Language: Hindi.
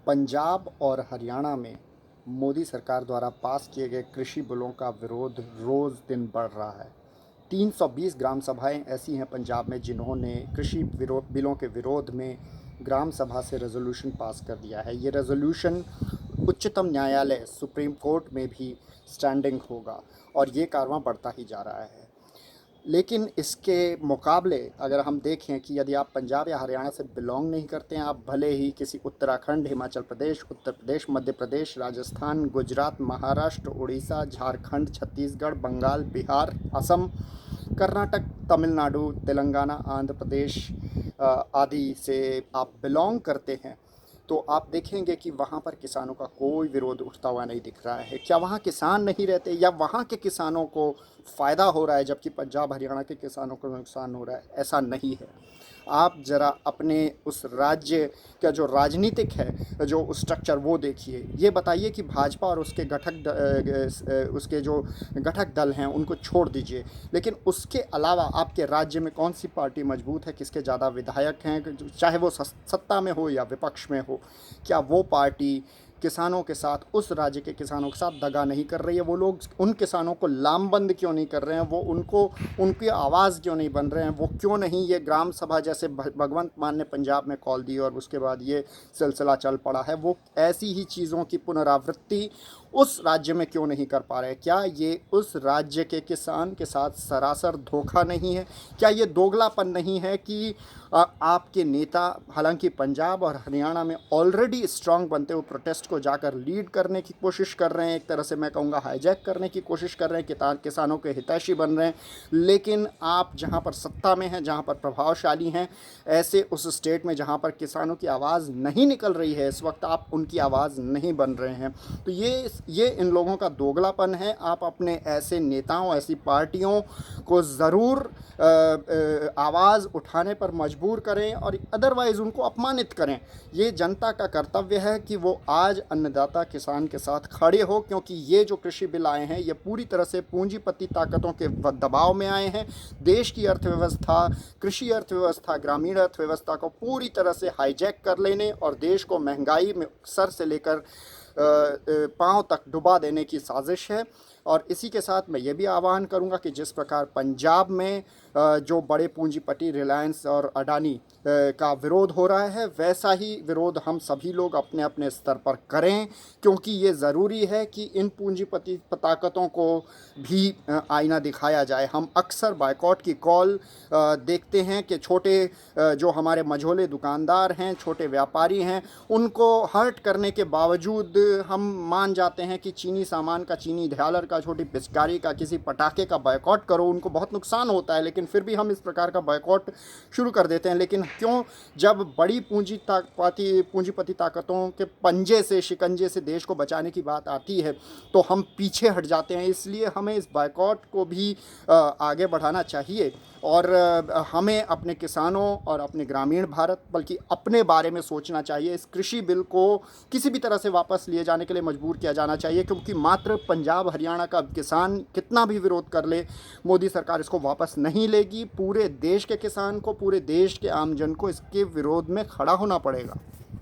पंजाब और हरियाणा में मोदी सरकार द्वारा पास किए गए कृषि बिलों का विरोध रोज़ दिन बढ़ रहा है। 320 ग्राम सभाएं ऐसी हैं पंजाब में जिन्होंने कृषि बिलों के विरोध में ग्राम सभा से रेजोल्यूशन पास कर दिया है। ये रेजोल्यूशन उच्चतम न्यायालय सुप्रीम कोर्ट में भी स्टैंडिंग होगा और ये कारवां बढ़ता ही जा रहा है। लेकिन इसके मुकाबले अगर हम देखें कि यदि आप पंजाब या हरियाणा से बिलोंग नहीं करते हैं, आप भले ही किसी उत्तराखंड, हिमाचल प्रदेश, उत्तर प्रदेश, मध्य प्रदेश, राजस्थान, गुजरात, महाराष्ट्र, उड़ीसा, झारखंड, छत्तीसगढ़, बंगाल, बिहार, असम, कर्नाटक, तमिलनाडु, तेलंगाना, आंध्र प्रदेश आदि से आप बिलोंग करते हैं, तो आप देखेंगे कि वहाँ पर किसानों का कोई विरोध उठता हुआ नहीं दिख रहा है। क्या वहाँ किसान नहीं रहते या वहाँ के किसानों को फ़ायदा हो रहा है जबकि पंजाब हरियाणा के किसानों को नुकसान हो रहा है? ऐसा नहीं है। आप ज़रा अपने उस राज्य का जो राजनीतिक है, जो स्ट्रक्चर, वो देखिए। ये बताइए कि भाजपा और उसके जो घटक दल हैं उनको छोड़ दीजिए, लेकिन उसके अलावा आपके राज्य में कौन सी पार्टी मजबूत है, किसके ज़्यादा विधायक हैं, चाहे वो सत्ता में हो या विपक्ष में हो? क्या वो पार्टी किसानों के साथ, उस राज्य के किसानों के साथ दगा नहीं कर रही है? वो लोग उन किसानों को लामबंद क्यों नहीं कर रहे हैं? वो उनकी आवाज़ क्यों नहीं बन रहे हैं? वो क्यों नहीं ये ग्राम सभा जैसे भगवंत मान ने पंजाब में कॉल दी और उसके बाद ये सिलसिला चल पड़ा है, वो ऐसी ही चीज़ों की पुनरावृत्ति उस राज्य में क्यों नहीं कर पा रहे? क्या ये उस राज्य के किसान के साथ सरासर धोखा नहीं है? क्या ये दोगलापन नहीं है कि आपके नेता, हालांकि पंजाब और हरियाणा में ऑलरेडी स्ट्रांग बनते हुए प्रोटेस्ट को जाकर लीड करने की कोशिश कर रहे हैं, एक तरह से मैं कहूँगा हाईजैक करने की कोशिश कर रहे हैं, किसानों के हितैषी बन रहे हैं, लेकिन आप जहाँ पर सत्ता में हैं, जहाँ पर प्रभावशाली हैं, ऐसे उस स्टेट में जहाँ पर किसानों की आवाज़ नहीं निकल रही है इस वक्त, आप उनकी आवाज़ नहीं बन रहे हैं। तो ये इन लोगों का दोगलापन है। आप अपने ऐसे नेताओं, ऐसी पार्टियों को ज़रूर आवाज़ उठाने पर मजबूर करें और अदरवाइज़ उनको अपमानित करें। ये जनता का कर्तव्य है कि वो आज अन्नदाता किसान के साथ खड़े हो, क्योंकि ये जो कृषि बिल आए हैं ये पूरी तरह से पूंजीपति ताकतों के दबाव में आए हैं। देश की अर्थव्यवस्था, कृषि अर्थव्यवस्था, ग्रामीण अर्थव्यवस्था को पूरी तरह से हाईजैक कर लेने और देश को महंगाई में सर से लेकर पांव तक डुबा देने की साजिश है। और इसी के साथ मैं ये भी आह्वान करूंगा कि जिस प्रकार पंजाब में जो बड़े पूंजीपति रिलायंस और अडानी का विरोध हो रहा है, वैसा ही विरोध हम सभी लोग अपने अपने स्तर पर करें, क्योंकि ये ज़रूरी है कि इन पूंजीपति ताकतों को भी आईना दिखाया जाए। हम अक्सर बायकॉट की कॉल देखते हैं कि छोटे जो हमारे मझोले दुकानदार हैं, छोटे व्यापारी हैं, उनको हर्ट करने के बावजूद हम मान जाते हैं कि चीनी सामान का, चीनी ढालर का, छोटी पिचकारी का, किसी पटाखे का बायकॉट करो, उनको बहुत नुकसान होता है, लेकिन फिर भी हम इस प्रकार का बायकॉट शुरू कर देते हैं। लेकिन क्यों? जब बड़ी पूंजीपति ताकतों के पंजे से, शिकंजे से देश को बचाने की बात आती है तो हम पीछे हट जाते हैं। इसलिए हमें इस बायकॉट को भी आगे बढ़ाना चाहिए और हमें अपने किसानों और अपने ग्रामीण भारत, बल्कि अपने बारे में सोचना चाहिए। इस कृषि बिल को किसी भी तरह से वापस लिए जाने के लिए मजबूर किया जाना चाहिए, क्योंकि मात्र पंजाब हरियाणा का किसान कितना भी विरोध कर ले, मोदी सरकार इसको वापस नहीं लेगी। पूरे देश के किसान को, पूरे देश के आमजन को इसके विरोध में खड़ा होना पड़ेगा।